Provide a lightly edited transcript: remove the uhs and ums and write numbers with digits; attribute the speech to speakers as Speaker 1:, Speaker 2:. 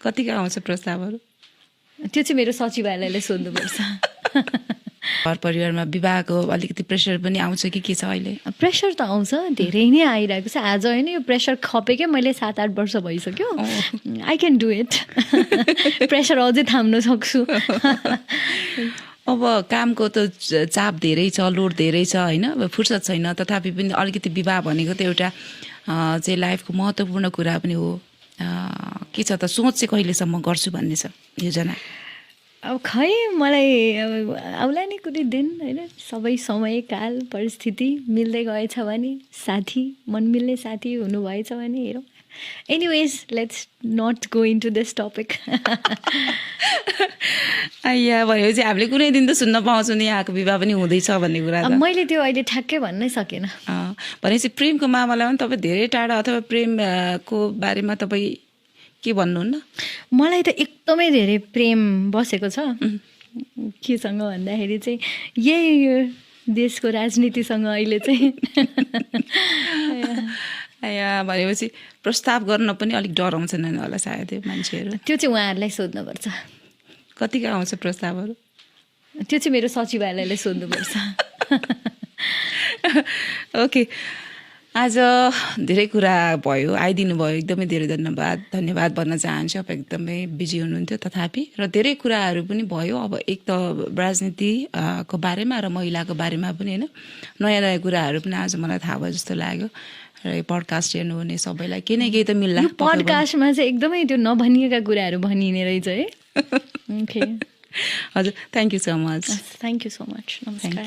Speaker 1: कतिको आउँछ प्रस्तावहरू?
Speaker 2: त्यो चाहिँ मेरो सचिवालयले सोध्नुपर्छ।
Speaker 1: घर परिवारमा विवाहको अलिकति प्रेसर पनि आउँछ कि के छ अहिले?
Speaker 2: प्रेसर त आउँछ, धेरै नै आइरहेको छ। आज होइन यो प्रेसर खपेकै मैले 7-8 वर्ष भइसक्यो। I can do it. Pressure अझै थाम्न सक्छु।
Speaker 1: अब कामको त चाप धेरै छ, लोड धेरै छ होइन, अब फुर्सद छैन। तथापि पनि अलिकति विवाह भनेको त एउटा चाहिँ लाइफको महत्त्वपूर्ण कुरा पनि हो। के छ त, सोच चाहिँ कहिलेसम्म गर्छु भन्ने छ योजना?
Speaker 2: अब खै मलाई अब आउला नि कुनै दिन होइन, सबै समय काल परिस्थिति मिल्दै गएछ भने, साथी मन मिल्ने साथी हुनुभएछ भने हेरौँ। Anyways let's not go into this topic.
Speaker 1: या भनेपछि हामीले कुनै दिन त सुन्न पाउँछौँ नि यहाँको विवाह पनि हुँदैछ भन्ने कुरा त।
Speaker 2: मैले त्यो अहिले ठ्याक्कै भन्नै सकेन।
Speaker 1: भनेपछि प्रेमको मामलामा पनि तपाईँ धेरै टाढा, अथवा प्रेमको बारेमा तपाईँ के भन्नुहुन्न?
Speaker 2: मलाई त एकदमै धेरै प्रेम बसेको छ। केसँग भन्दाखेरि चाहिँ यही देशको राजनीतिसँग अहिले चाहिँ।
Speaker 1: भनेपछि प्रस्ताव गर्न पनि अलिक डराउँछन् होला सायद मान्छेहरू।
Speaker 2: त्यो चाहिँ उहाँहरूलाई सोध्नुपर्छ।
Speaker 1: कतिको आउँछ प्रस्तावहरू?
Speaker 2: त्यो चाहिँ मेरो सचिवालयले सोध्नुपर्छ।
Speaker 1: ओके, आज धेरै कुरा भयो, आइदिनु भयो, एकदमै धेरै धन्यवाद भन्न चाहन्छु। अब एकदमै बिजी हुनुहुन्थ्यो तथापि, र धेरै कुराहरू पनि भयो। अब एक त राजनीतिको बारेमा र महिलाको बारेमा पनि होइन, नयाँ नयाँ कुराहरू पनि आज मलाई थाहा भयो जस्तो लाग्यो। र यो पडकास्ट हेर्नुहुने सबैलाई केही न केही त मिल्ला।
Speaker 2: यो पडकास्टमा चाहिँ एकदमै त्यो नभनिएका कुराहरू भनिने रहेछ है। ओके,
Speaker 1: हजुर, thank you so much.
Speaker 2: Thank you so much. नमस्कार।